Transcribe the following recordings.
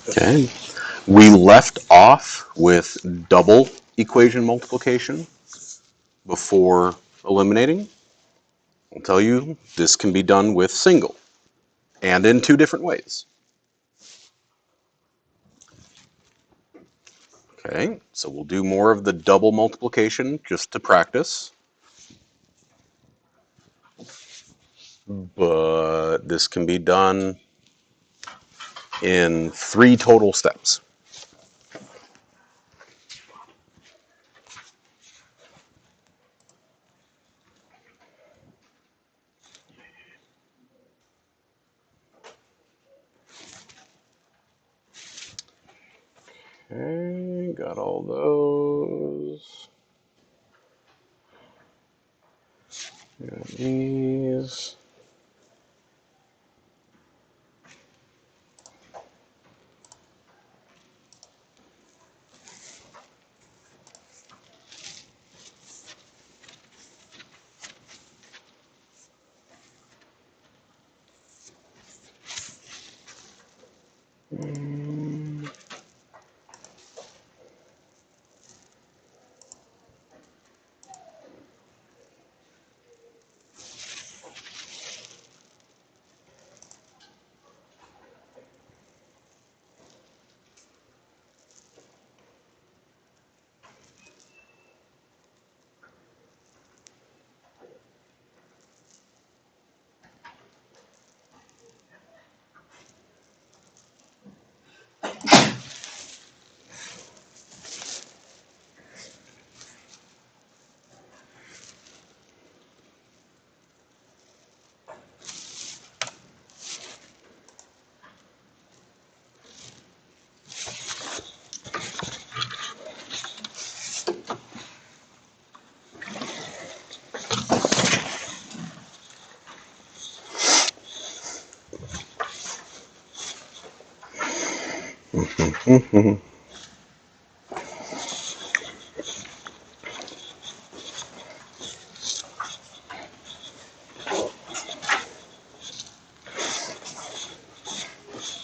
Okay. We left off with double equation multiplication before eliminating. I'll tell you, this can be done with single and in two different ways. Okay, so we'll do more of the double multiplication just to practice. But this can be done in 3 total steps. Okay, got all those. Got these.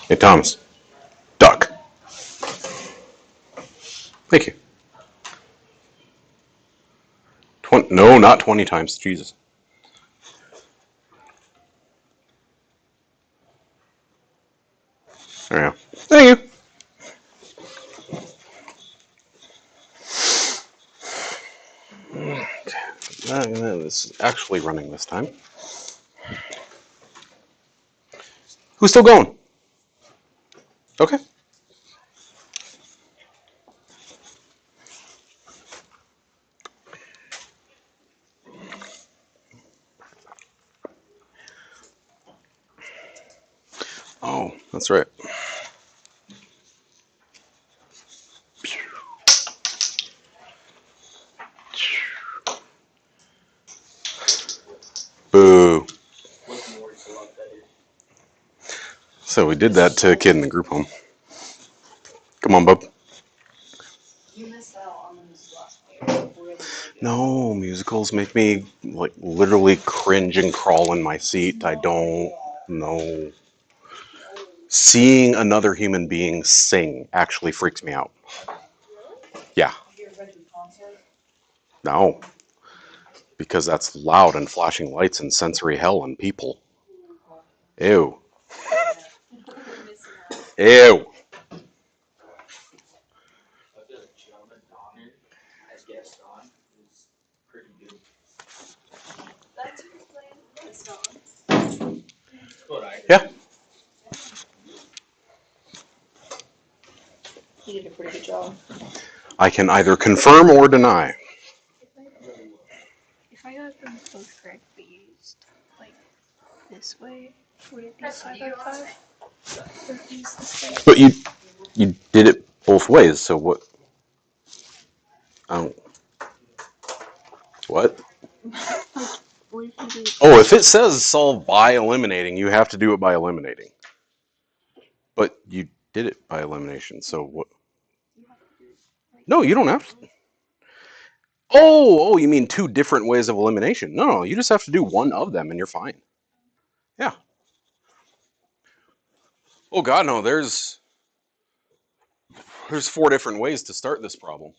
Hey, Thomas. Duck. Thank you. No, not 20 times. Jesus. There you go. Thank you. This is actually running this time. Who's still going? Okay. Oh, that's right. Boo. So we did that to a kid in the group home. Come on, bub. No, musicals make me like literally cringe and crawl in my seat. I don't know. Seeing another human being sing actually freaks me out. Yeah. No. Because that's loud and flashing lights and sensory hell and people. Ew. Ew. Yeah. You did a pretty good job. I can either confirm or deny. If I got them both correct but used like this way, would it be 5 out of 5? Or if used this way? But you did it both ways, so what? Oh. What? What if you did Oh, if it says solve by eliminating, you have to do it by eliminating. But you did it by elimination, so what? No, you don't have to. Oh, you mean two different ways of elimination? No, you just have to do one of them and you're fine. Yeah. Oh God, no, there's 4 different ways to start this problem.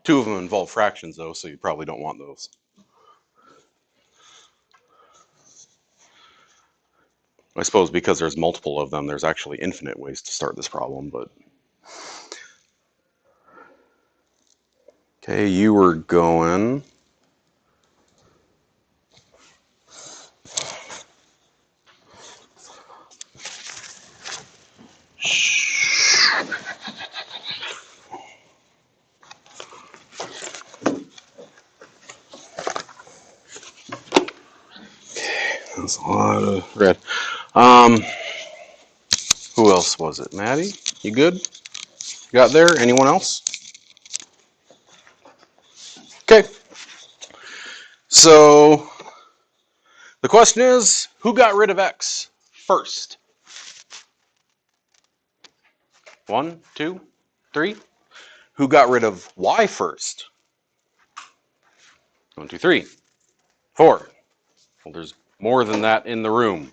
2 of them involve fractions though, so you probably don't want those. I suppose because there's multiple of them, there's actually infinite ways to start this problem, but okay, you were going that's a lot of red. Um, who else was it? Maddie? You good? You got there? Anyone else? Okay. So the question is, who got rid of x first? 1, 2, 3. Who got rid of y first? 1, 2, 3, 4. Well, there's more than that in the room.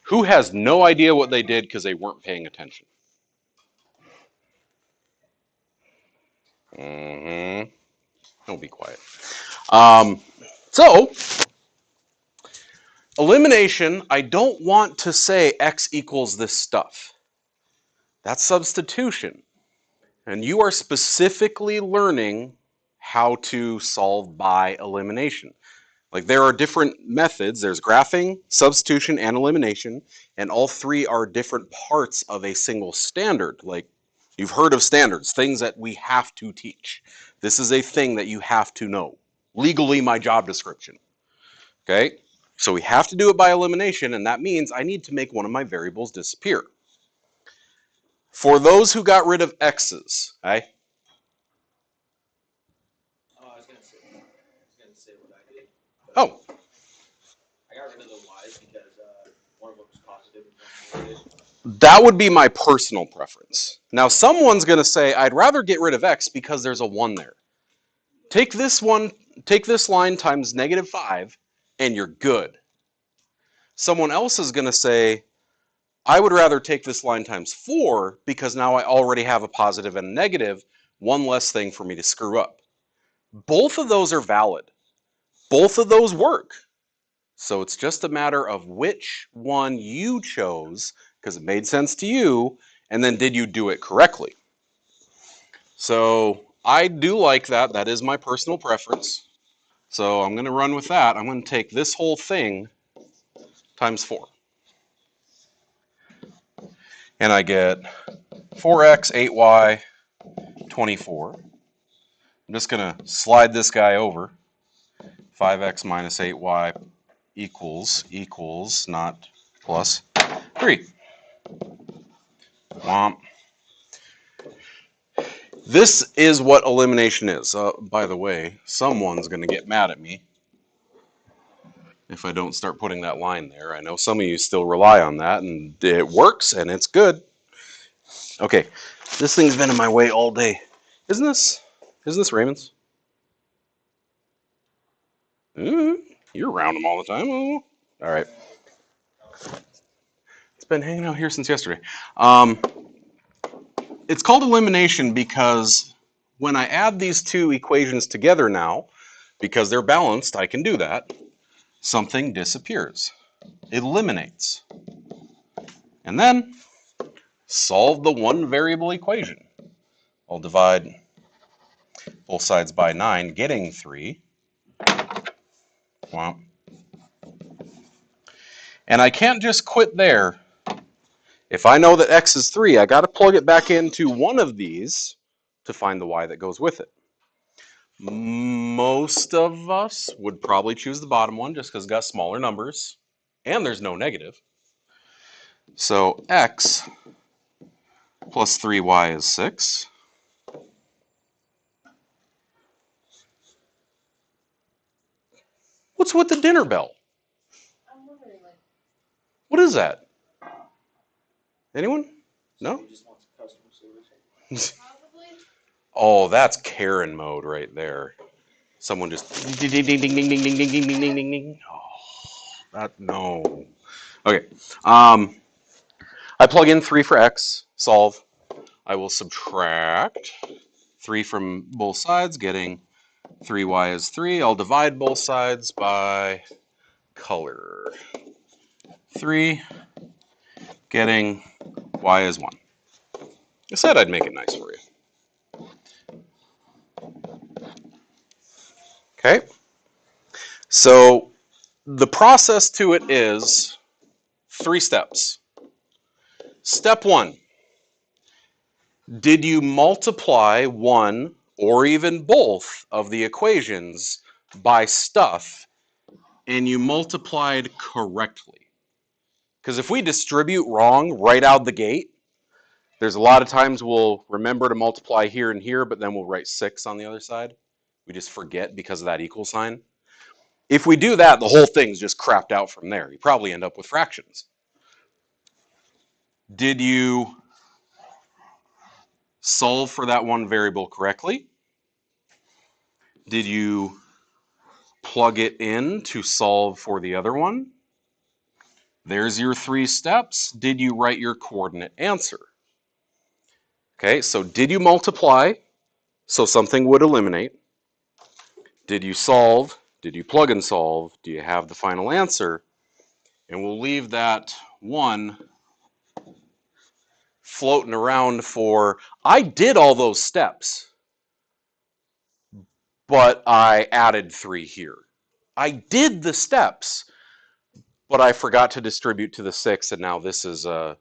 Who has no idea what they did because they weren't paying attention? Mm-hmm. Don't be quiet. So, elimination, I don't want to say x equals this stuff. That's substitution. And you are specifically learning how to solve by elimination. Like there are different methods. There's graphing, substitution, and elimination, and all 3 are different parts of a single standard. Like you've heard of standards, things that we have to teach. This is a thing that you have to know. Legally, my job description. Okay? So we have to do it by elimination, and that means I need to make one of my variables disappear. For those who got rid of x's, okay? I was gonna say what I did. Oh. I got rid of the y's because one of them was positive and one negative. That would be my personal preference. Now, someone's going to say, I'd rather get rid of x because there's a 1 there. Take this line times -5, and you're good. Someone else is going to say, I would rather take this line times 4 because now I already have a positive and a negative, one less thing for me to screw up. Both of those are valid. Both of those work. So it's just a matter of which one you chose because it made sense to you, and then did you do it correctly? So I do like that. That is my personal preference. So I'm going to run with that. I'm going to take this whole thing times 4. And I get 4x, 8y, 24. I'm just going to slide this guy over. 5x minus 8y equals, not plus, 3. Womp. This is what elimination is. By the way, someone's going to get mad at me if I don't start putting that line there. I know some of you still rely on that, and it works, and it's good. Okay, this thing's been in my way all day. Isn't this Raymond's? You're around them all the time. Oh. All right. It's been hanging out here since yesterday. It's called elimination because when I add these 2 equations together now, because they're balanced, I can do that, something disappears. Eliminates. And then solve the 1 variable equation. I'll divide both sides by 9, getting 3. Wow. And I can't just quit there. If I know that x is 3, I got to plug it back into one of these to find the y that goes with it. Most of us would probably choose the bottom one just because it's got smaller numbers and there's no negative. So x plus 3y is 6. What's with the dinner bell? I'm wondering, like, What is that? Anyone? No? he just wants customer service. Probably. Oh, that's Karen mode right there. Someone just ding ding ding ding ding ding ding ding ding ding ding ding. Oh, that no. Okay. I plug in 3 for x, solve. I will subtract 3 from both sides, getting 3y is 3. I'll divide both sides by color. 3, getting y is 1. I said I'd make it nice for you. Okay. So the process to it is 3 steps. Step 1. Did you multiply one or even both of the equations by stuff and you multiplied correctly? Because if we distribute wrong right out the gate, there's a lot of times we'll remember to multiply here and here, but then we'll write 6 on the other side. We just forget because of that equal sign. If we do that, the whole thing's just crapped out from there. You probably end up with fractions. Did you solve for that one variable correctly? Did you plug it in to solve for the other one? There's your 3 steps. Did you write your coordinate answer? Okay, so did you multiply so something would eliminate? Did you solve? Did you plug and solve? Do you have the final answer? And we'll leave that 1 floating around for, I did all those steps, but I added 3 here. I did the steps, but I forgot to distribute to the 6, and now this is a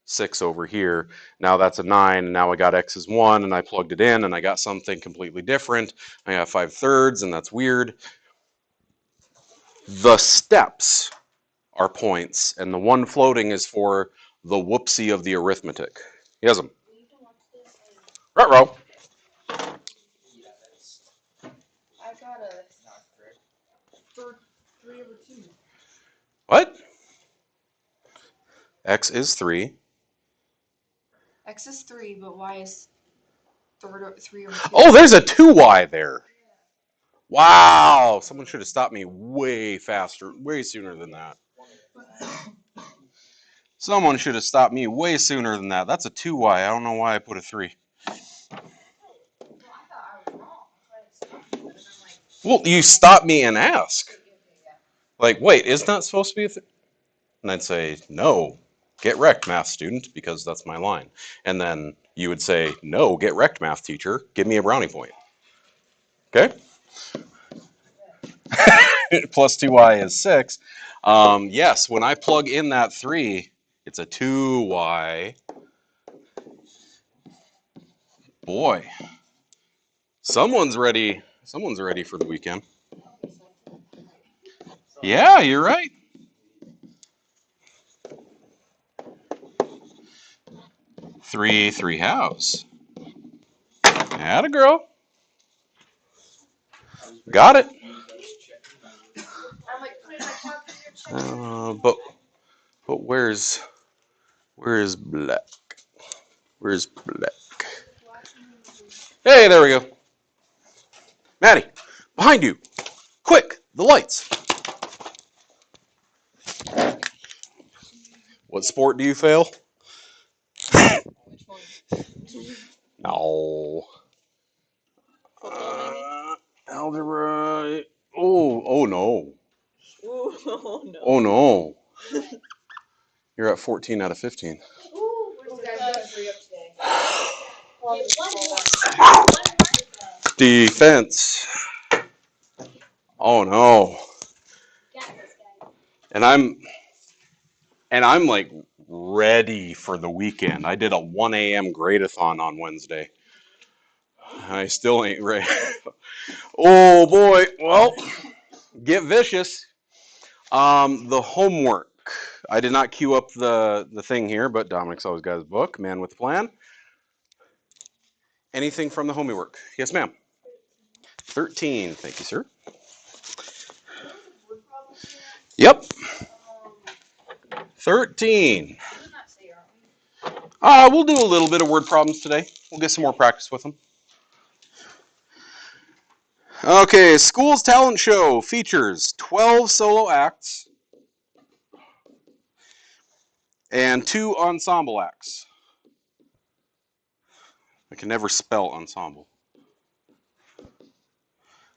6 over here. Now that's a 9, and now I got x is 1, and I plugged it in, and I got something completely different. I got 5/3, and that's weird. The steps are points, and the one floating is for the whoopsie of the arithmetic. Yes, Ruh-roh. Yeah, that's I got a not correct. 3/2. What? X is 3. X is 3, but Y is 3/2. Oh, there's a 2y there. Wow, someone should have stopped me way faster, way sooner than that. Someone should have stopped me way sooner than that. That's a 2y. I don't know why I put a 3. Well, I thought I was wrong. That's why I stopped you. And I'm like, Well, you stop me and ask. okay, yeah. Like, wait, isn't that supposed to be a 3? And I'd say, no, get wrecked, math student, because that's my line. And then you would say, no, get wrecked, math teacher. Give me a brownie point. Okay? Plus 2y is 6. Yes, when I plug in that 3, it's a 2y. Boy, someone's ready. Someone's ready for the weekend. Yeah, you're right. Three house. Atta girl. Got it. I'm like, put it in my calculator, check. But where's black? Where's black? Hey, there we go. Maddie, behind you. Quick, the lights. What sport do you fail? Which one? No. Algebra. Oh no. Ooh, oh no. Oh no. You're at 14 out of 15. Ooh, where's the guy doing for you today? Defense. Oh no. And I'm like ready for the weekend. I did a 1 a.m. grade-a-thon on Wednesday. I still ain't ready. Oh boy. Well, get vicious. The homework. I did not queue up the thing here, but Dominic's always got his book, Man with a Plan. Anything from the homework? Yes, ma'am. 13. Thank you, sir. Yep. 13. We'll do a little bit of word problems today. We'll get some more practice with them. Okay, School's Talent Show features 12 solo acts and 2 ensemble acts. I can never spell ensemble.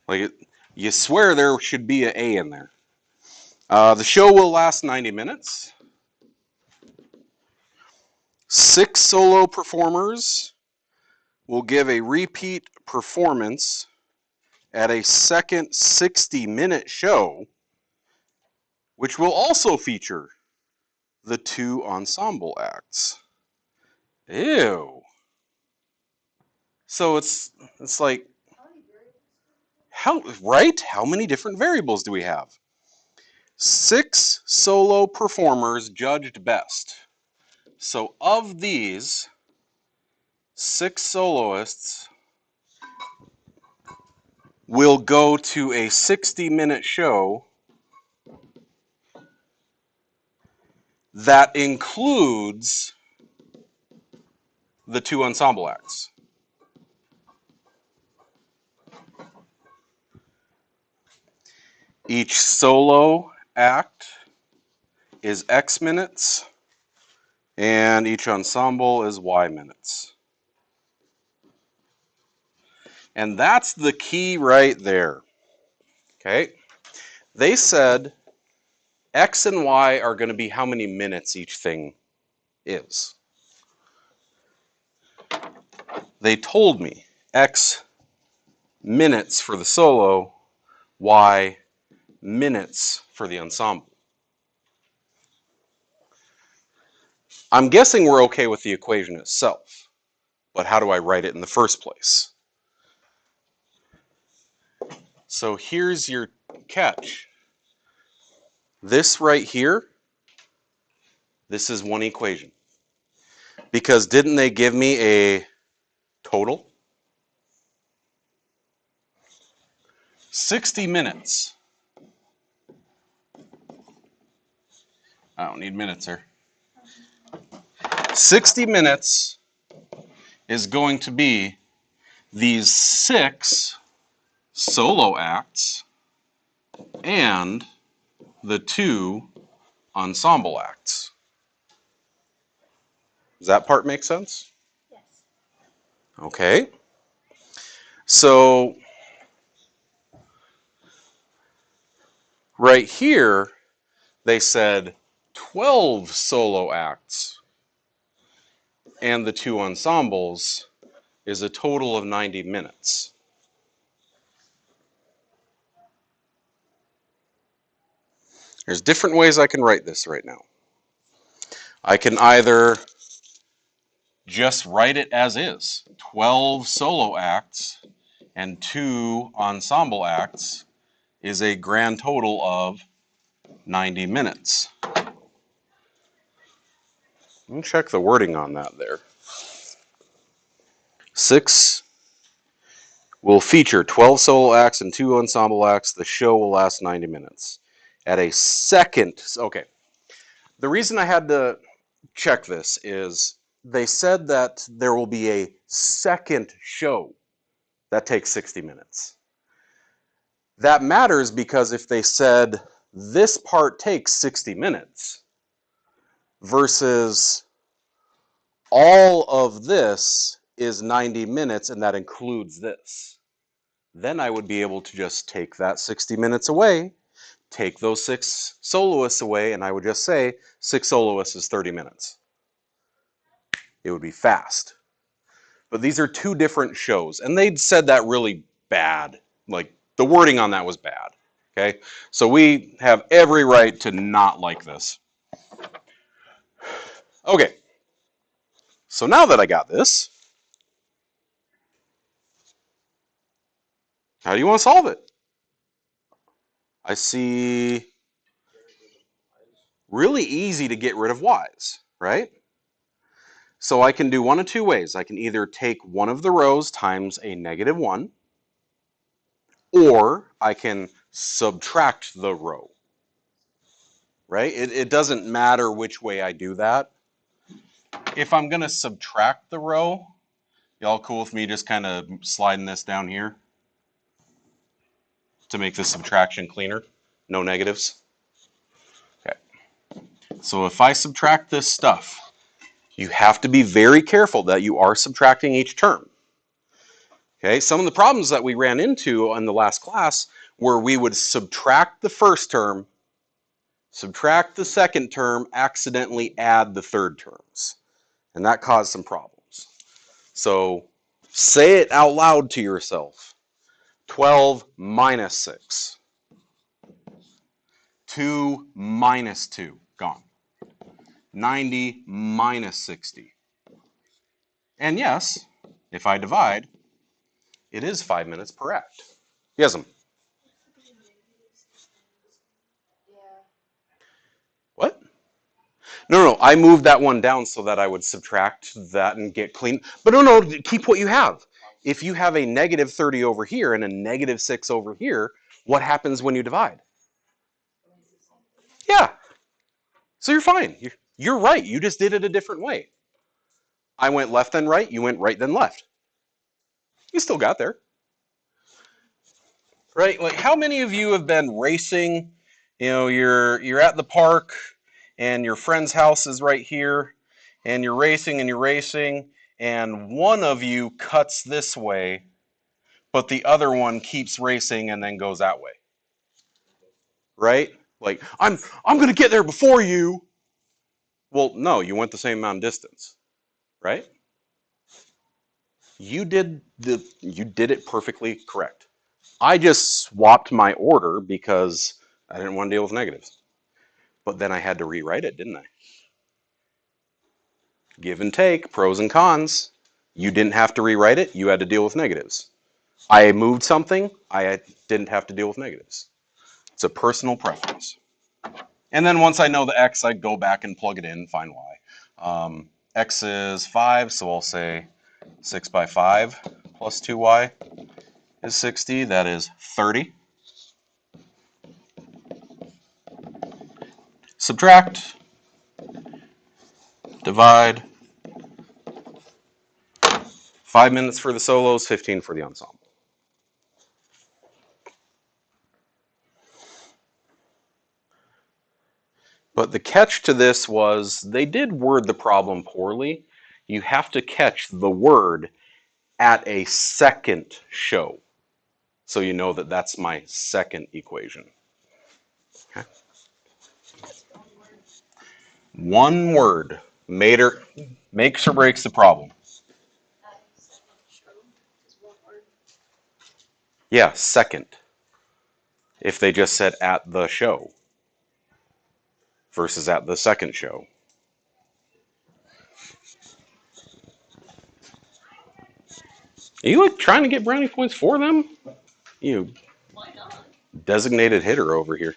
You swear there should be an A in there. The show will last 90 minutes. 6 solo performers will give a repeat performance at a second 60-minute show, which will also feature the 2 ensemble acts. Ew. So it's like, how many different variables do we have? 6 solo performers judged best. So of these 6 soloists will go to a 60-minute show that includes the 2 ensemble acts. Each solo act is X minutes, and each ensemble is Y minutes. And that's the key right there. Okay? They said X and Y are going to be how many minutes each thing is. They told me X minutes for the solo, Y minutes for the ensemble. I'm guessing we're okay with the equation itself, but how do I write it in the first place? So here's your catch. This right here, this is one equation. Because didn't they give me a total? 60 minutes. I don't need minutes here. 60 minutes is going to be these 6 solo acts and the 2 ensemble acts. Does that part make sense? Yes. Okay. So right here, they said 12 solo acts and the 2 ensembles is a total of 90 minutes. There's different ways I can write this right now. I can either just write it as is. 12 solo acts and 2 ensemble acts is a grand total of 90 minutes. Let me check the wording on that there. 6 will feature 12 solo acts and 2 ensemble acts. The show will last 90 minutes. At a second, okay. The reason I had to check this is they said that there will be a second show that takes 60 minutes. That matters because if they said this part takes 60 minutes versus all of this is 90 minutes and that includes this, then I would be able to just take that 60 minutes away, take those 6 soloists away, and I would just say 6 soloists is 30 minutes. It would be fast. But these are 2 different shows, and they'd said that really bad. Like, the wording on that was bad. Okay? So we have every right to not like this. Okay. So now that I got this, how do you want to solve it? I see really easy to get rid of y's, right? So I can do one of 2 ways. I can either take one of the rows times a -1, or I can subtract the row, right? It doesn't matter which way I do that. If I'm going to subtract the row, y'all cool with me just kind of sliding this down here? to make this subtraction cleaner. No negatives. Okay. So if I subtract this stuff, you have to be very careful that you are subtracting each term. Okay, some of the problems that we ran into in the last class were we would subtract the first term, subtract the second term, accidentally add the third terms. And that caused some problems. So say it out loud to yourself. 12 minus 6. 2 minus 2. Gone. 90 minus 60. And yes, if I divide, it is 5 minutes per act. Yes'm. What? No, I moved that one down so that I would subtract that and get clean. But no, keep what you have. If you have a negative 30 over here and a negative 6 over here, what happens when you divide? Yeah. So you're fine. You're right. You just did it a different way. I went left then right. You went right then left. You still got there. Right? Like, how many of you have been racing? You know, you're at the park and your friend's house is right here, and you're racing and one of you cuts this way, but the other one keeps racing and then goes that way. Right? Like, I'm gonna get there before you. Well, no, you went the same amount of distance, right? You did it perfectly correct. I just swapped my order because I didn't want to deal with negatives. But then I had to rewrite it, didn't I? Give and take, pros and cons. You didn't have to rewrite it, you had to deal with negatives. I moved something, I didn't have to deal with negatives. It's a personal preference. And then once I know the x, I go back and plug it in and find y. X is 5, so I'll say 6 by 5 plus 2y is 60. That is 30. Subtract, divide. 5 minutes for the solos, 15 for the ensemble. But the catch to this was they did word the problem poorly. You have to catch the word at a second show. So you know that that's my second equation. Okay. One word makes or breaks the problem. Yeah, second. If they just said at the show versus at the second show. Are you like trying to get brownie points for them? You designated hitter over here.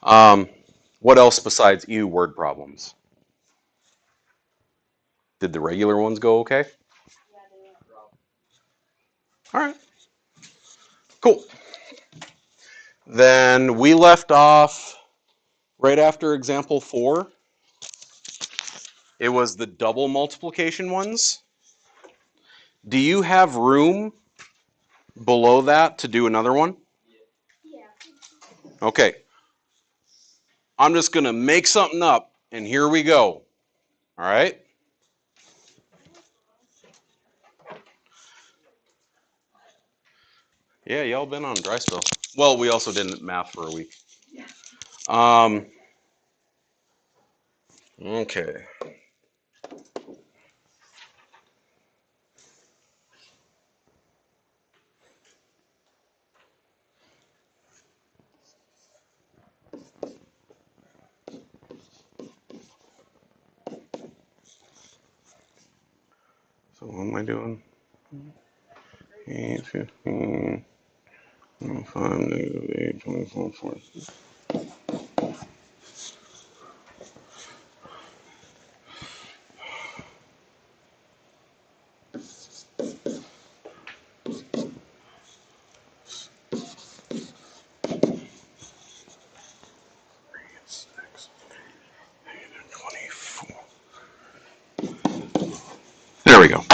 What else besides word problems? Did the regular ones go okay? All right. Cool. Then we left off right after example 4. It was the double multiplication ones. Do you have room below that to do another one? Yeah. Okay. I'm just going to make something up, and here we go. All right? Yeah, y'all been on dry spell. Well, we also did math for a week. Okay. So what am I doing? 8, 15, 5, negative 8, 24, 4. There we go.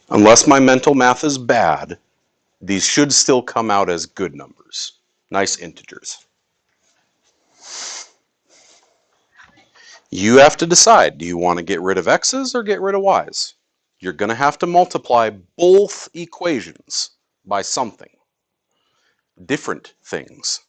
Unless my mental math is bad, These should still come out as good numbers. Nice integers. You have to decide, do you want to get rid of x's or get rid of y's? You're going to have to multiply both equations by something. Different things.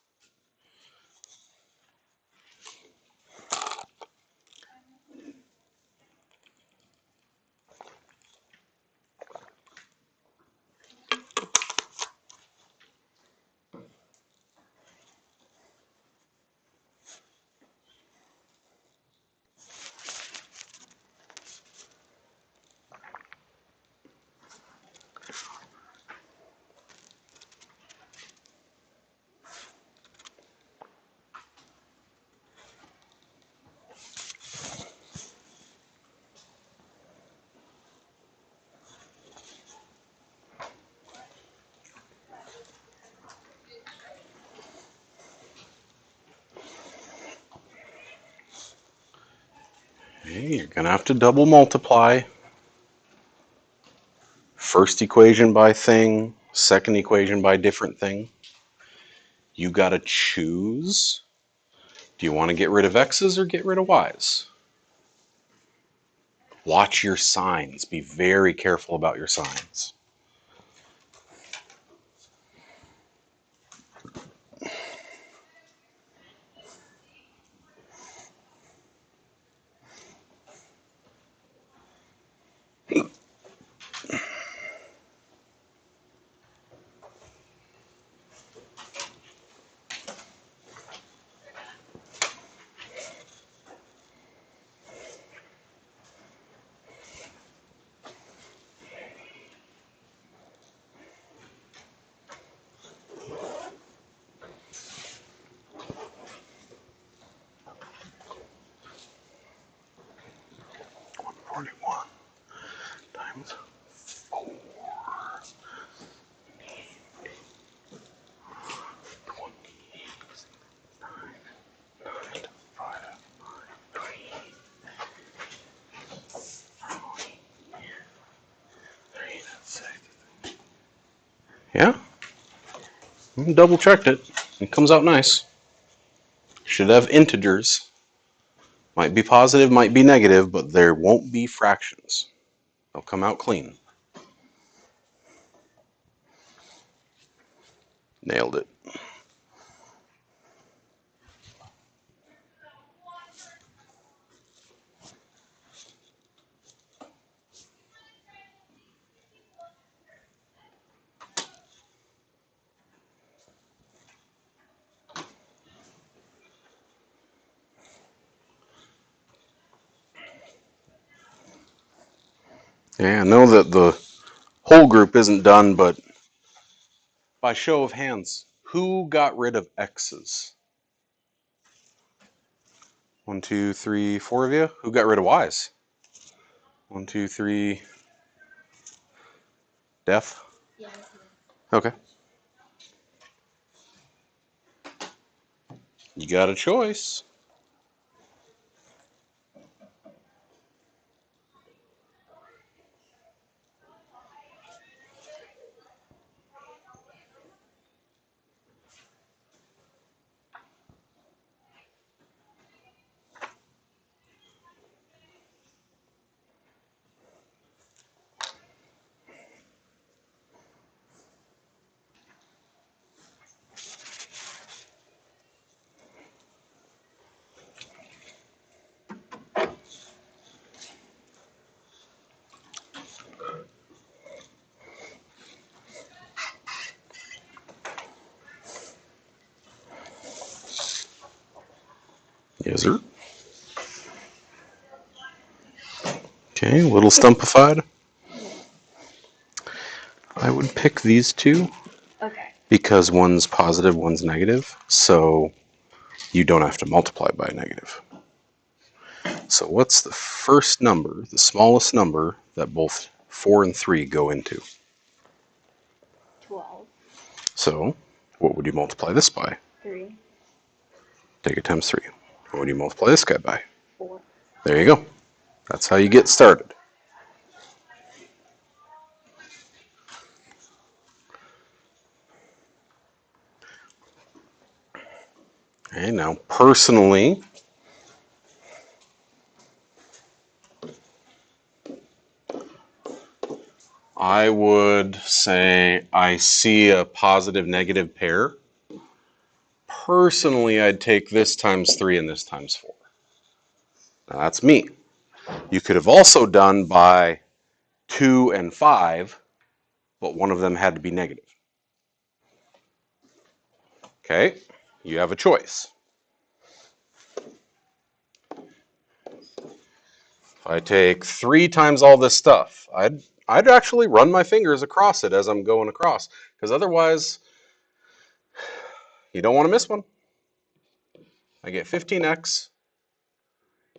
Okay, you're going to have to double multiply. First equation by thing, second equation by different thing. You got to choose. Do you want to get rid of x's or get rid of y's? Watch your signs. Be very careful about your signs. Times 4 Yeah? Double checked it. It comes out nice. Should have integers. Might be positive, might be negative, but there won't be fractions. They'll come out clean. Nailed it. Yeah, I know that the whole group isn't done, but by show of hands, who got rid of x's? 1, 2, 3, 4 of you. Who got rid of y's? 1, 2, 3. Def? Yeah. Okay. You got a choice. Yes, sir. Okay, a little stumpified. Yeah. I would pick these two Okay. because one's positive, one's negative, so you don't have to multiply by a negative. So what's the first number, the smallest number that both 4 and 3 go into? 12. So what would you multiply this by? 3. Take it times 3. What would you multiply this guy by? 4. There you go. That's how you get started. Okay, now personally, I would say I see a positive negative pair. Personally, I'd take this times 3 and this times 4. Now that's me. You could have also done by 2 and 5, but one of them had to be negative. Okay, you have a choice. If I take 3 times all this stuff, I'd actually run my fingers across it as I'm going across, because otherwise you don't want to miss one. I get 15x,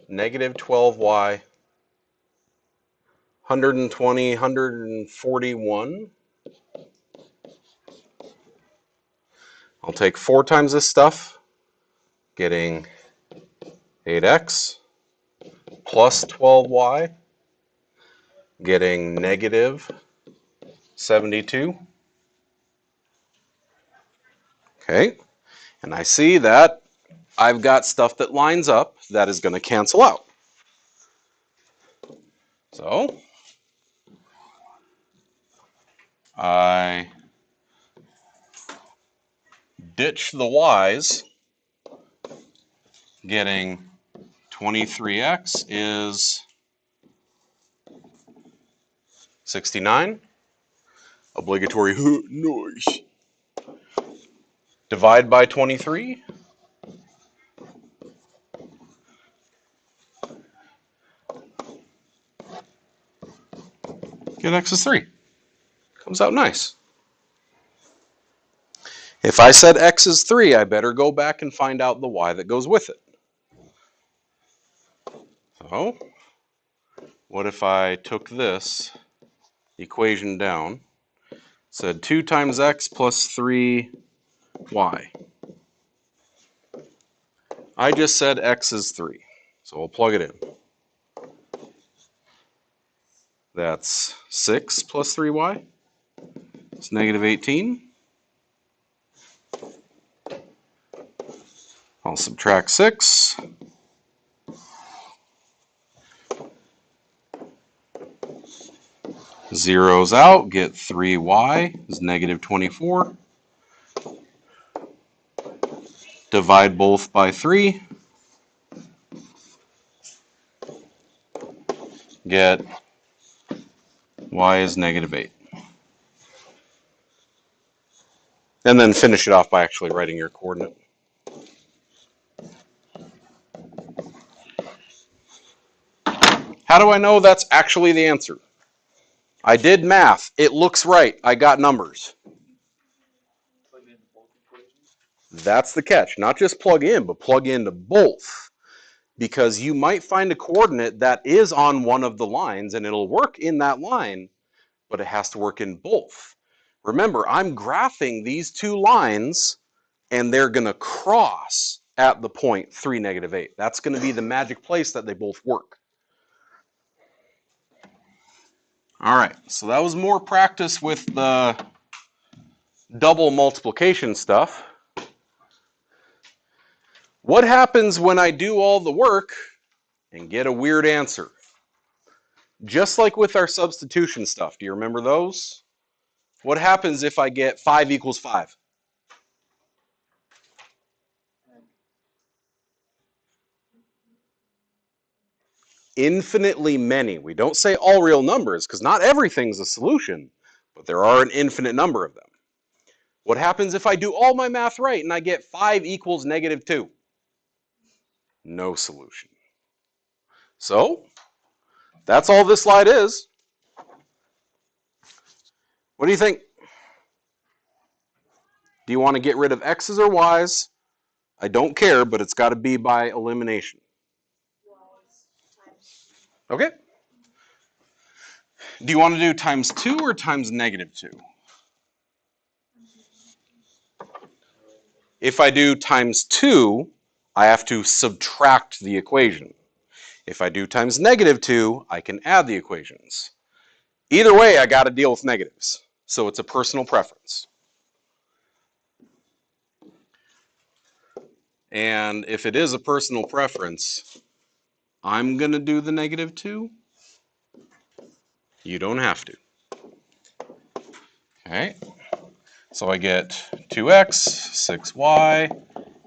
negative 12y, 120, 141. I'll take 4 times this stuff, getting 8x, plus 12y, getting negative 72. Okay, and I see that I've got stuff that lines up that is going to cancel out. So I ditch the y's, getting 23x is 69. Obligatory noise. Divide by 23. Get x is 3. Comes out nice. If I said x is 3, I better go back and find out the y that goes with it. So, what if I took this equation down, said 2 times x plus 3y. I just said x is 3, so we'll plug it in. That's 6 plus 3y. It's negative 18. I'll subtract 6. Zeros out, get 3y is negative 24. Divide both by 3. Get y is negative 8. And then finish it off by actually writing your coordinate. How do I know that's actually the answer? I did math. It looks right. I got numbers. Plug in both equations. That's the catch. Not just plug in, but plug into both. Because you might find a coordinate that is on one of the lines and it'll work in that line, but it has to work in both. Remember, I'm graphing these two lines and they're going to cross at the point 3, negative 8. That's going to be the magic place that they both work. All right, so that was more practice with the double multiplication stuff. What happens when I do all the work and get a weird answer? Just like with our substitution stuff, do you remember those? What happens if I get 5 equals 5? Infinitely many. We don't say all real numbers because not everything's a solution, but there are an infinite number of them. What happens if I do all my math right and I get 5 equals negative 2? No solution. So, that's all this slide is. What do you think? Do you want to get rid of x's or y's? I don't care, but it's got to be by elimination. Okay. Do you want to do times 2 or times negative 2? If I do times 2, I have to subtract the equation. If I do times negative 2, I can add the equations. Either way, I got to deal with negatives. So it's a personal preference. And if it is a personal preference, I'm going to do the -2. You don't have to. Okay, so I get 2x, 6y,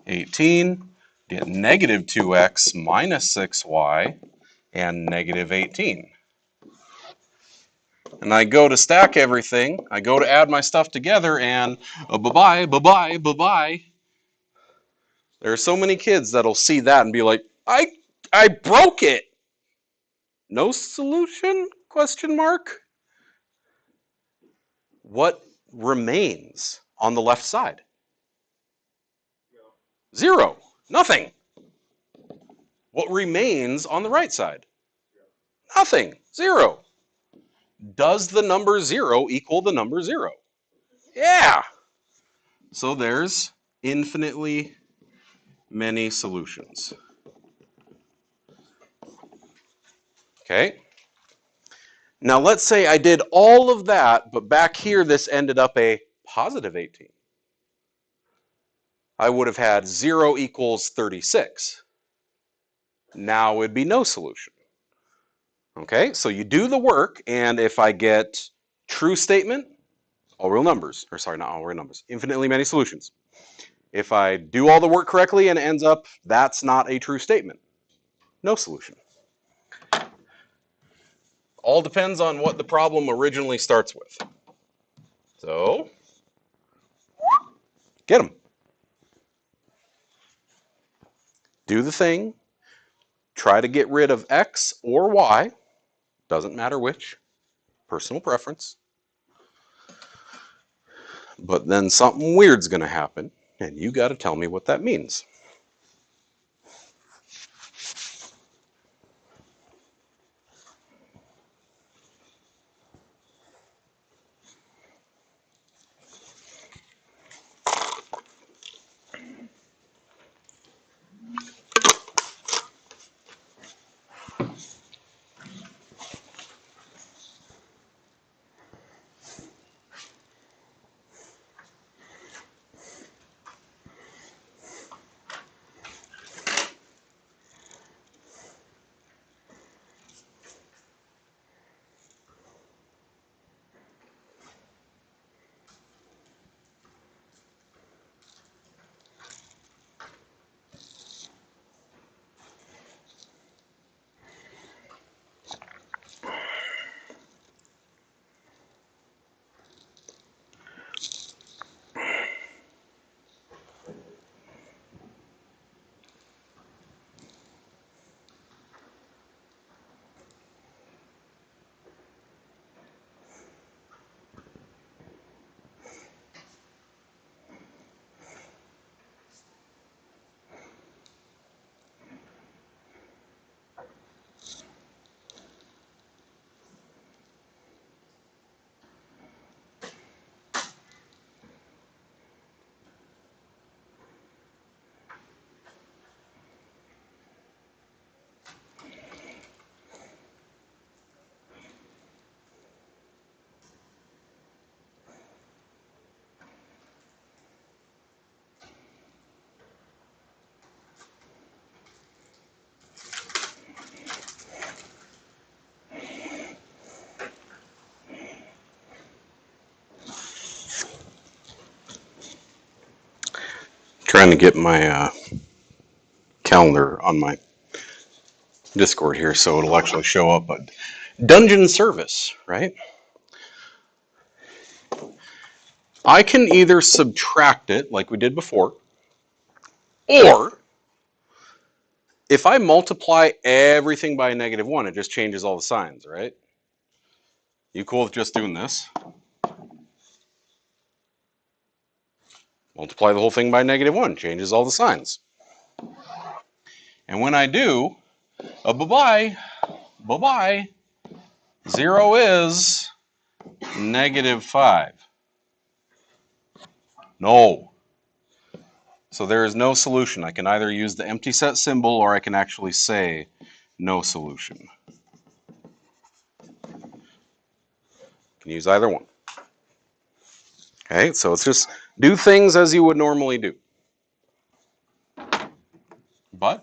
18, get -2x minus 6y, and -18. And I go to stack everything, I go to add my stuff together, and bye-bye, bye-bye, bye-bye. There are so many kids that'll see that and be like, I broke it. No solution? Question mark. What remains on the left side? 0. Nothing. What remains on the right side? Nothing. 0. Does the number 0 equal the number 0? Yeah. So there's infinitely many solutions. Okay. Now let's say I did all of that, but back here this ended up a positive 18. I would have had 0 equals 36. Now it'd be no solution. Okay, so you do the work, and if I get true statement, all real numbers, or sorry, not all real numbers, infinitely many solutions. If I do all the work correctly and it ends up that's not a true statement, no solution. All depends on what the problem originally starts with. So, get them. Do the thing. Try to get rid of X or Y. Doesn't matter which. Personal preference. But then something weird's going to happen, and you got to tell me what that means. Trying to get my calendar on my Discord here so it'll actually show up. But dungeon service, right? I can either subtract it like we did before, or if I multiply everything by a -1, it just changes all the signs, right? You cool with just doing this? Multiply the whole thing by -1, changes all the signs. And when I do, bye-bye, bye-bye, 0 is -5. No. So there is no solution. I can either use the empty set symbol or I can actually say no solution. Can use either one. Okay, so it's just do things as you would normally do.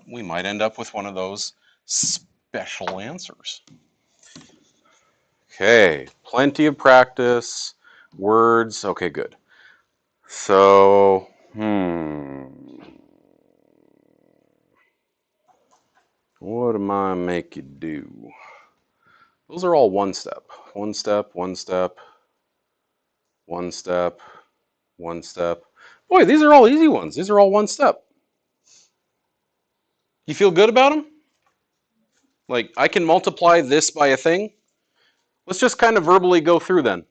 we might end up with one of those special answers. Okay, plenty of practice, words. Okay, good. So, what am I make you do? Those are all one step. One step, one step, one step, one step. Boy, these are all easy ones. These are all one step. You feel good about them? Like, I can multiply this by a thing? Let's just kind of verbally go through then.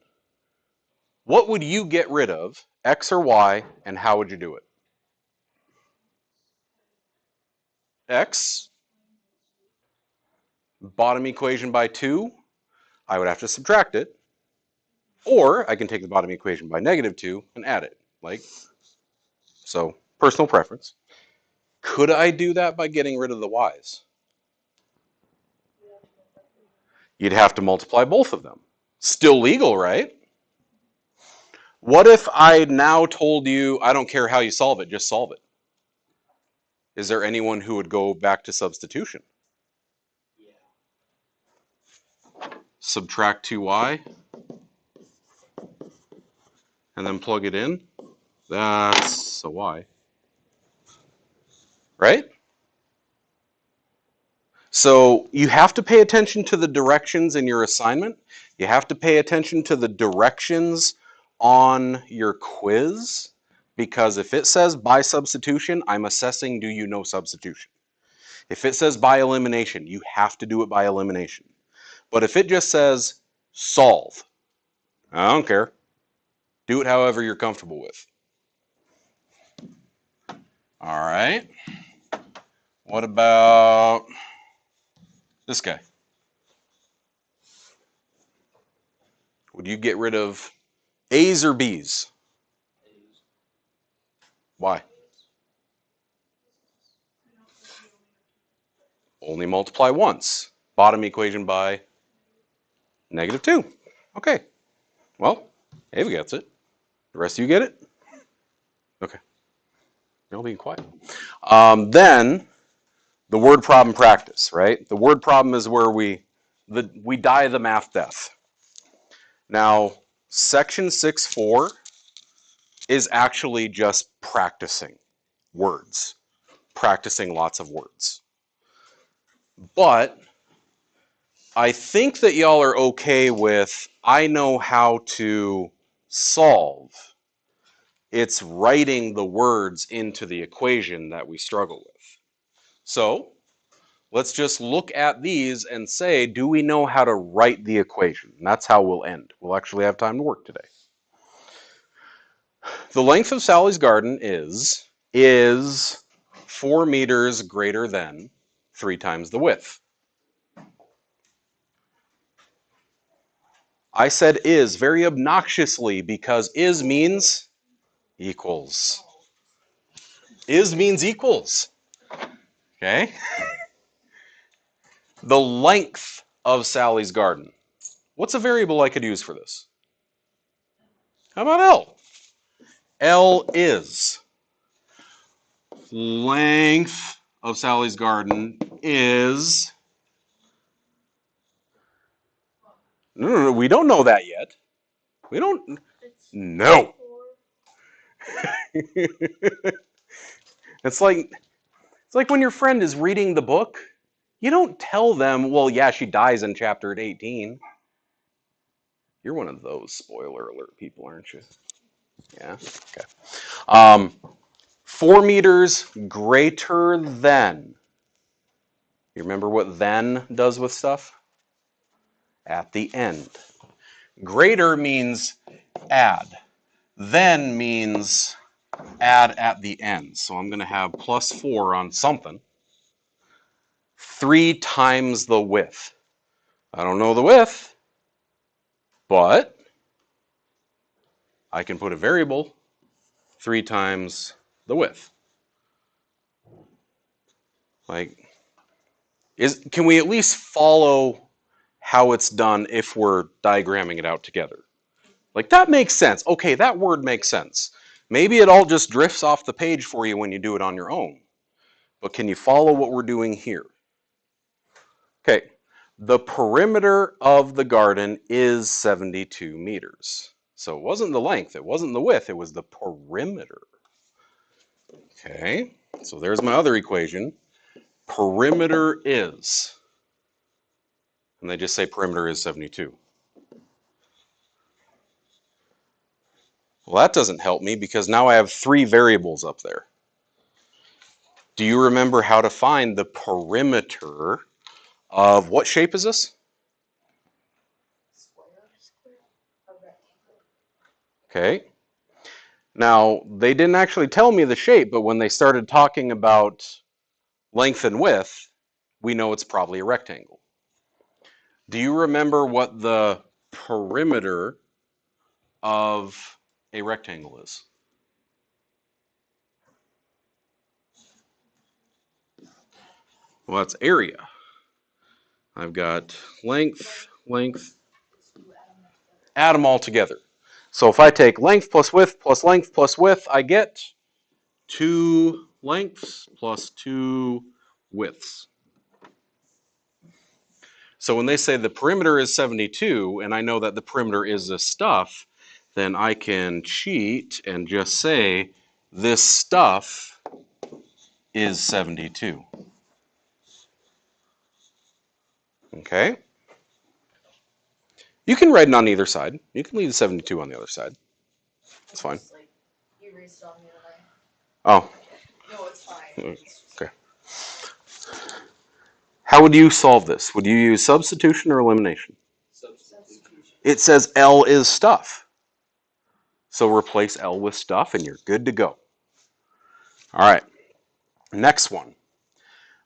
What would you get rid of, X or Y, and how would you do it? X, bottom equation by 2, I would have to subtract it. Or I can take the bottom equation by -2 and add it. Like, so, personal preference. Could I do that by getting rid of the Y's? You'd have to multiply both of them. Still legal, right? What if I now told you, I don't care how you solve it, just solve it? Is there anyone who would go back to substitution? Yeah. Subtract 2y, and then plug it in? That's a y. Right? So you have to pay attention to the directions in your assignment. You have to pay attention to the directions on your quiz, because if it says by substitution, I'm assessing do you know substitution. If it says by elimination, you have to do it by elimination. But if it just says solve, I don't care. Do it however you're comfortable with. All right. What about this guy? Would you get rid of A's or B's? A's. Why? Only multiply once. Bottom equation by -2. Okay. Well, Ava gets it. The rest of you get it? Okay. You're all being quiet. Then the word problem practice, right? The word problem is where we die the math death. Now, section 6.4 is actually just practicing words, practicing lots of words. But I think that y'all are okay with, I know how to solve. It's writing the words into the equation that we struggle with. So let's just look at these and say, do we know how to write the equation? And that's how we'll end. We'll actually have time to work today. The length of Sally's garden is 4 meters greater than 3 times the width. I said is very obnoxiously because is means equals. Is means equals. Okay? The length of Sally's garden. What's a variable I could use for this? How about L? L is length of Sally's garden is... No, we don't know that yet. We don't... No. It's like when your friend is reading the book, you don't tell them, well, yeah, she dies in chapter 18. You're one of those spoiler alert people, aren't you? Yeah? Okay. 4 meters greater than. You remember what then does with stuff? At the end. Greater means add. Then means add at the end. So I'm going to have +4 on something. 3 times the width. I don't know the width, but I can put a variable 3 times the width. Like, can we at least follow how it's done if we're diagramming it out together? Like, that makes sense. Okay, that word makes sense. Maybe it all just drifts off the page for you when you do it on your own. But can you follow what we're doing here? Okay, the perimeter of the garden is 72 meters. So it wasn't the length, it wasn't the width, it was the perimeter. Okay, so there's my other equation. Perimeter is, and they just say perimeter is 72. Well, that doesn't help me because now I have 3 variables up there. Do you remember how to find the perimeter of what shape is this? Square. A rectangle. Okay. Now, they didn't actually tell me the shape, but when they started talking about length and width, we know it's probably a rectangle. Do you remember what the perimeter of a rectangle is? Well, that's area. I've got length, add them all together. So if I take length plus width plus length plus width, I get 2 lengths plus 2 widths. So when they say the perimeter is 72, and I know that the perimeter is this stuff, then I can cheat and just say this stuff is 72. Okay? You can write it on either side. You can leave the 72 on the other side. That's fine. Just, like, erase it on the other way. Oh, No, it's fine. It's just, okay. How would you solve this? Would you use substitution or elimination? Substitution. It says L is stuff. So replace L with stuff and you're good to go. All right, next one.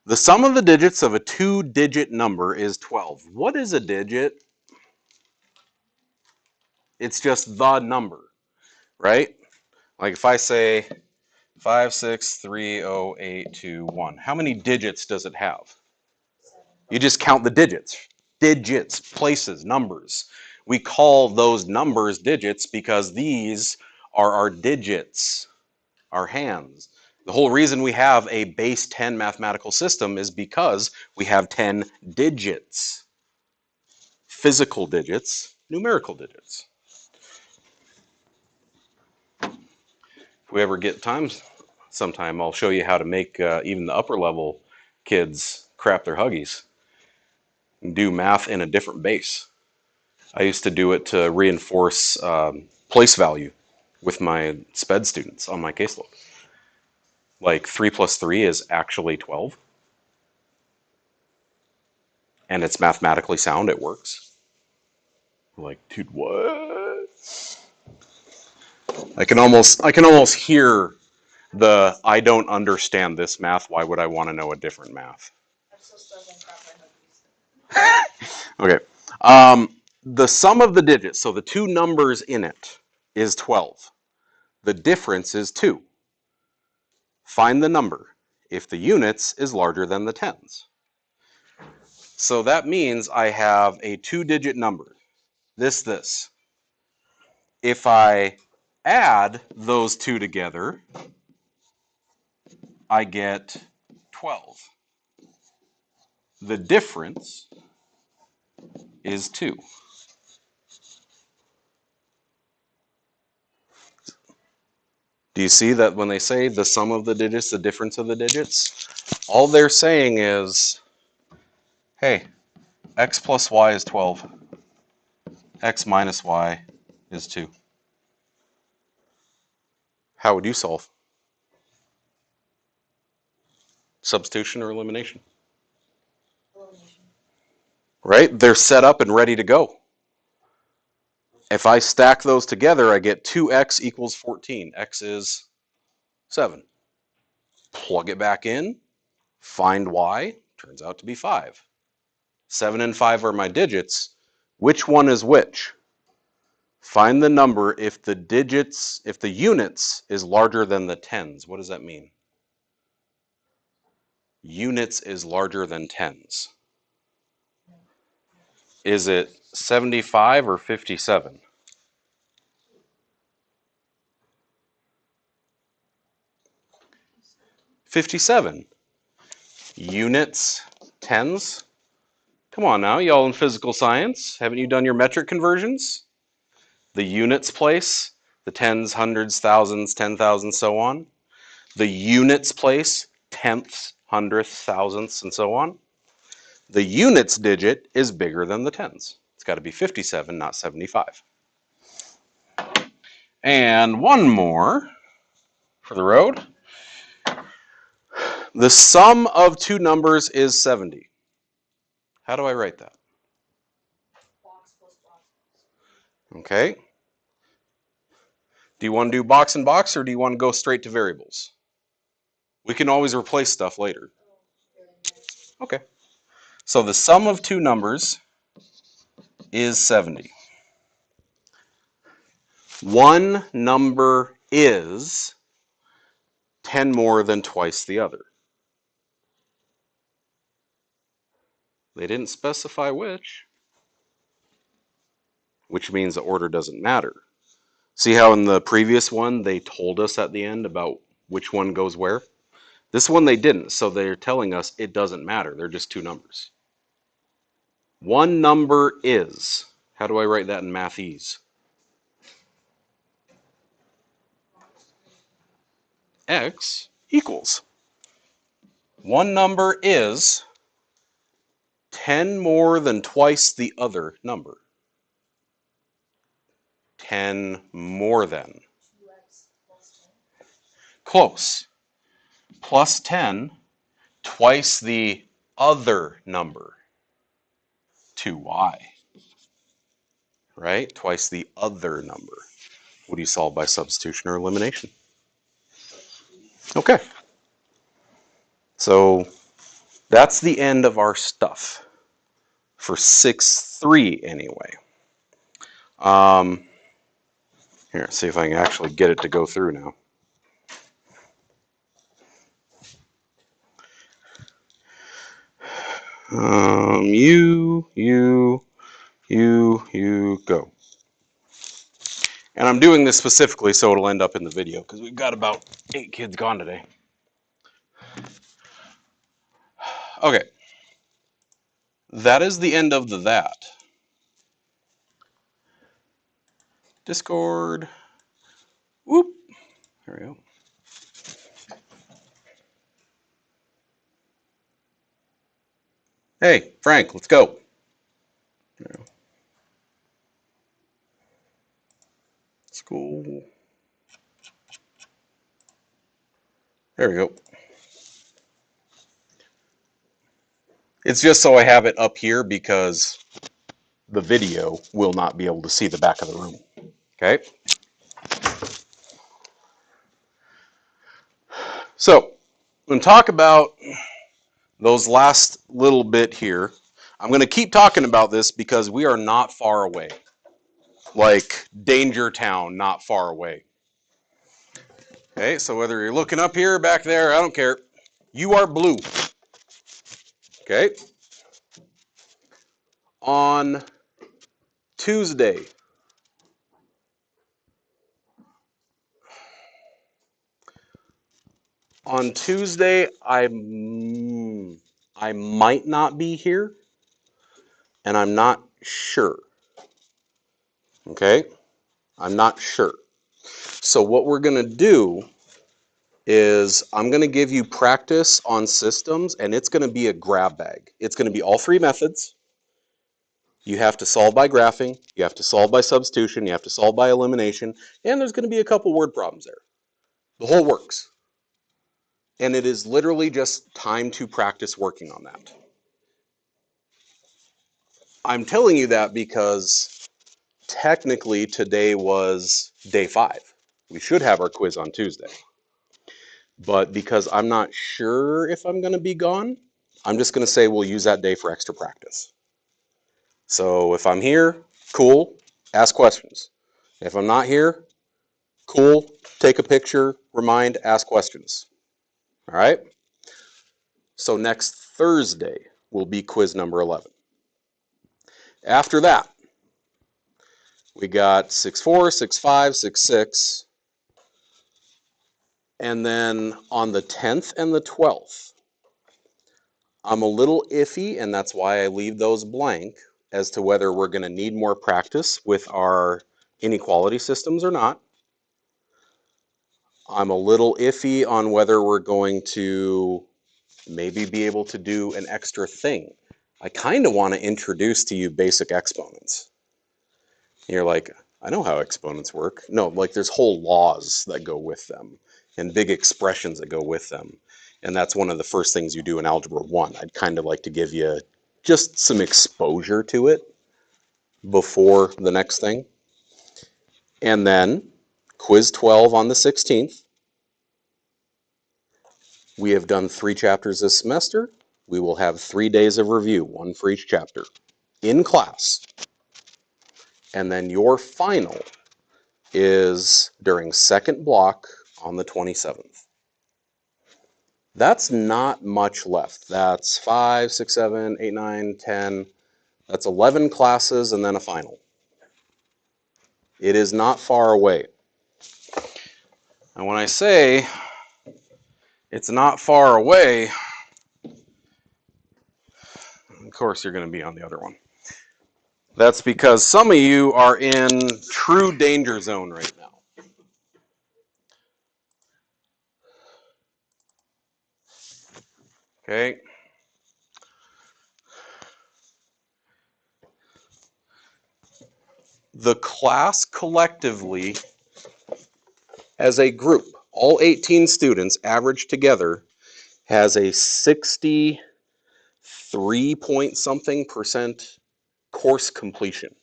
The sum of the digits of a 2-digit number is 12. What is a digit? It's just the number, right? Like if I say 5630821, how many digits does it have? You just count the digits. Digits, places, numbers. We call those numbers digits because these are our digits, our hands. The whole reason we have a base 10 mathematical system is because we have 10 digits. Physical digits, numerical digits. If we ever get time sometime, I'll show you how to make even the upper level kids crap their huggies and do math in a different base. I used to do it to reinforce place value with my SPED students on my caseload. Like 3 plus 3 is actually 12. And it's mathematically sound, it works. Like, dude, what? I can almost hear the I don't understand this math, why would I want to know a different math? I'm still struggling to wrap my huggies. Okay. The sum of the digits, so the 2 numbers in it, is 12. The difference is 2. Find the number if the units is larger than the tens. So that means I have a 2-digit number. This. If I add those 2 together, I get 12. The difference is 2. Do you see that when they say the sum of the digits, the difference of the digits? All they're saying is, hey, x plus y is 12. X minus y is 2. How would you solve? Substitution or elimination? Elimination. Right? They're set up and ready to go. If I stack those together, I get 2x equals 14. X is 7. Plug it back in, find y, turns out to be 5. 7 and 5 are my digits. Which one is which? Find the number if the units is larger than the tens. What does that mean? Units is larger than tens. Is it 75 or 57? 57. units, tens. Come on now, y'all in physical science. Haven't you done your metric conversions? The units place, the tens, hundreds, thousands, 10,000, so on. The units place, tenths, hundredths, thousandths, and so on. The units digit is bigger than the tens. It's got to be 57, not 75. And one more for the road. The sum of two numbers is 70. How do I write that? Box plus box. Okay. Do you want to do box and box, or do you want to go straight to variables? We can always replace stuff later. Okay. So the sum of two numbers is 70. One number is 10 more than twice the other. They didn't specify which means the order doesn't matter. See how in the previous one they told us at the end about which one goes where? This one they didn't, so they're telling us it doesn't matter. They're just two numbers. One number is, how do I write that in mathese? X equals. One number is 10 more than twice the other number. 10 more than. 2x plus 10. Close. Plus 10, twice the other number. 2y. Right? Twice the other number. What do you solve by substitution or elimination? Okay. So that's the end of our stuff. For 6-3 anyway. Here, see if I can actually get it to go through now. You, go. And I'm doing this specifically so it'll end up in the video because we've got about 8 kids gone today. Okay. That is the end of that. Discord. Whoop. There we go. Hey, Frank, let's go. School. There we go. It's just so I have it up here because the video will not be able to see the back of the room. Okay? So, I'm going to talk about those last little bit here. I'm going to keep talking about this because we are not far away. Like Danger Town, not far away. Okay, so whether you're looking up here or back there, I don't care. You are blue. Okay? On Tuesday, I might not be here, and I'm not sure. Okay? I'm not sure. So what we're going to do is I'm going to give you practice on systems, and it's going to be a grab bag. It's going to be all three methods. You have to solve by graphing, you have to solve by substitution, you have to solve by elimination, and there's going to be a couple word problems there. The whole works. And it is literally just time to practice working on that. I'm telling you that because technically today was day 5. We should have our quiz on Tuesday. But because I'm not sure if I'm going to be gone, I'm just going to say we'll use that day for extra practice. So if I'm here, cool, ask questions. If I'm not here, cool, take a picture, remind, ask questions. All right? So next Thursday will be quiz number 11. After that, we got 6-4, 6-5, 6-6. And then on the 10th and the 12th, I'm a little iffy, and that's why I leave those blank, as to whether we're going to need more practice with our inequality systems or not. I'm a little iffy on whether we're going to maybe be able to do an extra thing. I kind of want to introduce to you basic exponents. And you're like, I know how exponents work. No, like there's whole laws that go with them and big expressions that go with them. And that's one of the first things you do in Algebra 1. I'd kind of like to give you just some exposure to it before the next thing. And then quiz 12 on the 16th. We have done 3 chapters this semester. We will have 3 days of review, 1 for each chapter, in class. And then your final is during second block on the 27th. That's not much left. That's 5, 6, 7, 8, 9, 10. That's 11 classes and then a final. It is not far away. And when I say it's not far away, of course you're going to be on the other one. That's because some of you are in true danger zone right now. Okay? The class collectively, as a group, all 18 students averaged together, has a 63 point something % course completion.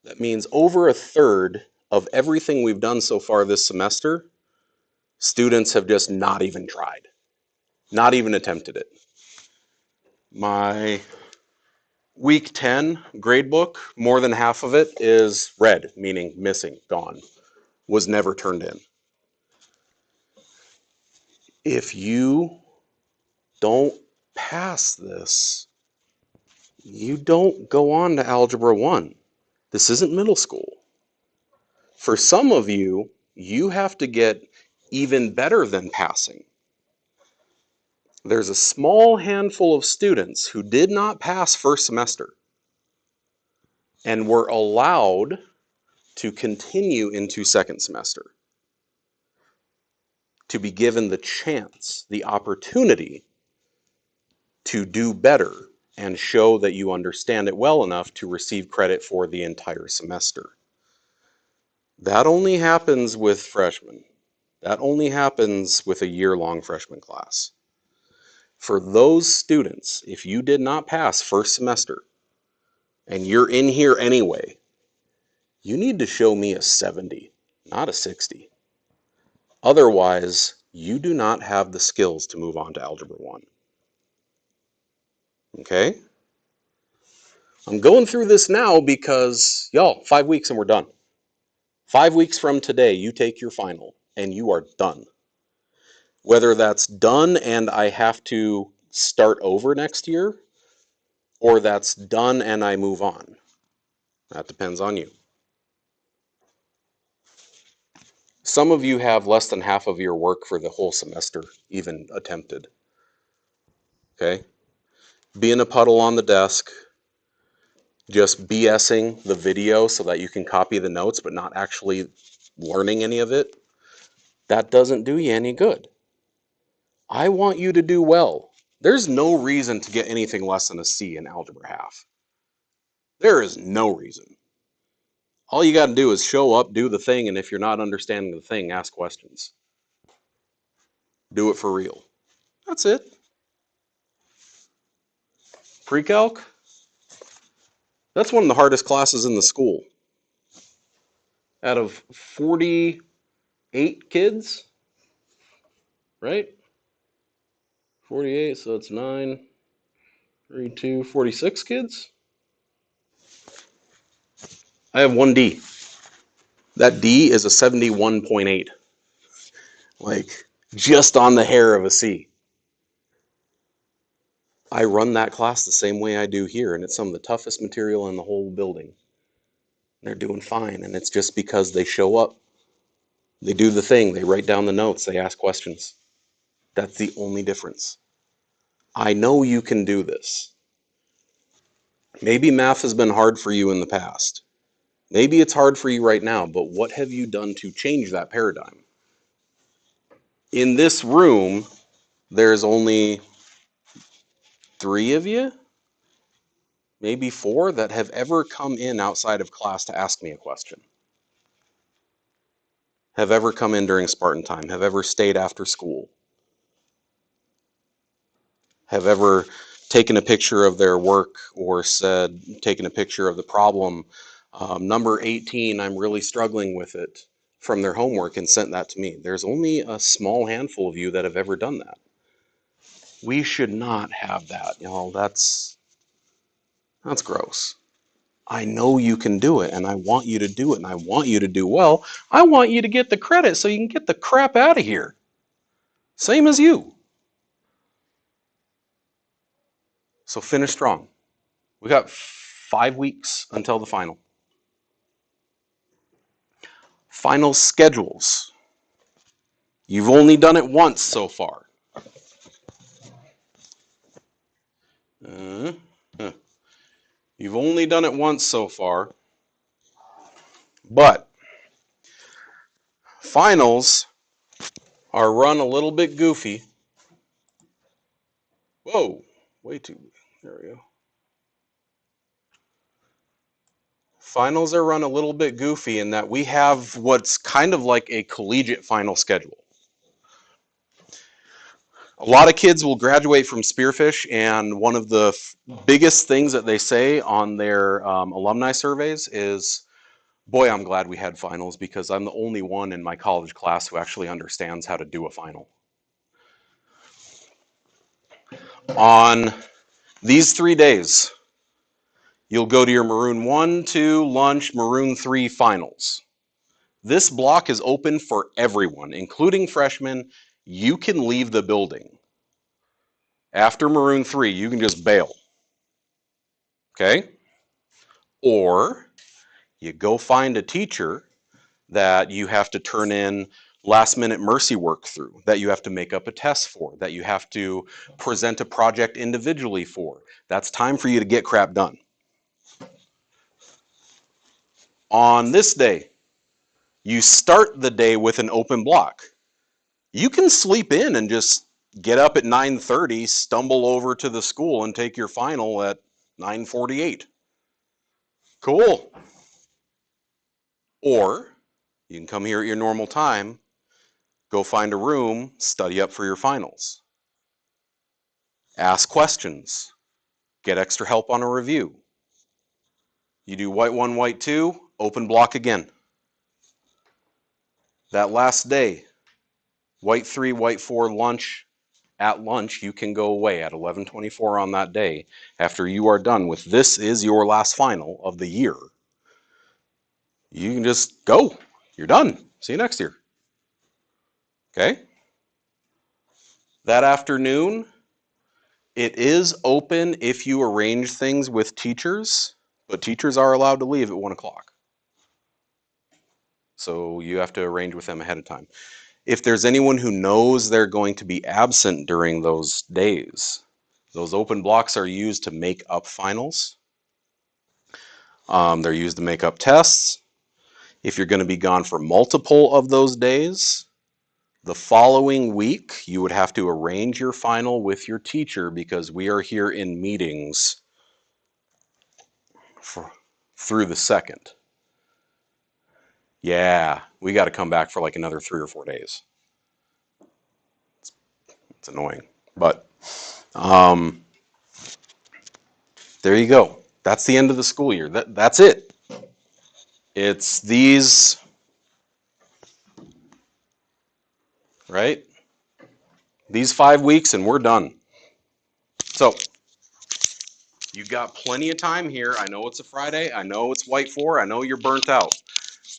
That means over a third of everything we've done so far this semester, students have just not even tried, not even attempted it. My week 10 gradebook, more than half of it is red, meaning missing, gone, was never turned in. If you don't pass this, you don't go on to Algebra 1. This isn't middle school. For some of you, you have to get even better than passing. There's a small handful of students who did not pass first semester and were allowed to continue into second semester, to be given the chance, the opportunity to do better and show that you understand it well enough to receive credit for the entire semester. That only happens with freshmen. That only happens with a year-long freshman class. For those students, if you did not pass first semester and you're in here anyway, you need to show me a 70, not a 60. Otherwise, you do not have the skills to move on to Algebra 1. Okay? I'm going through this now because, y'all, 5 weeks and we're done. 5 weeks from today, you take your final and you are done. Whether that's done and I have to start over next year, or that's done and I move on. That depends on you. Some of you have less than half of your work for the whole semester even attempted. Okay? Be in a puddle on the desk, just BSing the video so that you can copy the notes but not actually learning any of it. That doesn't do you any good. I want you to do well. There's no reason to get anything less than a C in Algebra Half. There is no reason. All you got to do is show up, do the thing, and if you're not understanding the thing, ask questions. Do it for real. That's it. Pre-calc? That's one of the hardest classes in the school. Out of 48 kids, right? 48, so it's 9, 32, 46 kids. I have one D. That D is a 71.8. Like, just on the hair of a C. I run that class the same way I do here, and it's some of the toughest material in the whole building. They're doing fine, and it's just because they show up. They do the thing, they write down the notes, they ask questions. That's the only difference. I know you can do this. Maybe math has been hard for you in the past. Maybe it's hard for you right now, but what have you done to change that paradigm? In this room, there's only 3 of you, maybe 4, that have ever come in outside of class to ask me a question. Have ever come in during Spartan time, have ever stayed after school, have ever taken a picture of their work or said, taken a picture of the problem, number 18, I'm really struggling with it, from their homework and sent that to me. There's only a small handful of you that have ever done that. We should not have that. That's gross. I know you can do it, and I want you to do it, and I want you to do well. I want you to get the credit so you can get the crap out of here. Same as you. So finish strong. We got 5 weeks until the final. Final schedules. You've only done it once so far. You've only done it once so far. But finals are run a little bit goofy. Whoa, way too, there we go. Finals are run a little bit goofy in that we have what's kind of like a collegiate final schedule. A lot of kids will graduate from Spearfish, and one of the biggest things that they say on their alumni surveys is, boy, I'm glad we had finals because I'm the only one in my college class who actually understands how to do a final. On these 3 days, you'll go to your Maroon 1, 2, lunch, Maroon 3 finals. This block is open for everyone, including freshmen. You can leave the building. After Maroon 3, you can just bail. Okay? Or you go find a teacher that you have to turn in last minute mercy work through, that you have to make up a test for, that you have to present a project individually for. That's time for you to get crap done. On this day, you start the day with an open block. You can sleep in and just get up at 9:30, stumble over to the school and take your final at 9:48. Cool. Or you can come here at your normal time, go find a room, study up for your finals. Ask questions. Get extra help on a review. You do white 1, white 2, open block again. That last day, white 3, white 4, lunch. At lunch, you can go away at 11:24 on that day after you are done with this is your last final of the year. You can just go. You're done. See you next year. Okay? That afternoon, it is open if you arrange things with teachers, but teachers are allowed to leave at 1 o'clock. So you have to arrange with them ahead of time. If there's anyone who knows they're going to be absent during those days, those open blocks are used to make up finals. They're used to make up tests. If you're going to be gone for multiple of those days, the following week, you would have to arrange your final with your teacher because we are here in meetings through the 2nd. Yeah, we got to come back for like another 3 or 4 days. It's annoying, but there you go. That's the end of the school year. That's it. It's these, right? These 5 weeks and we're done. So you got plenty of time here. I know it's a Friday. I know it's white 4. I know you're burnt out,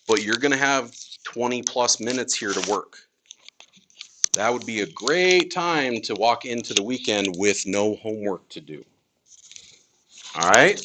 but you're going to have 20 plus minutes here to work. That would be a great time to walk into the weekend with no homework to do. All right?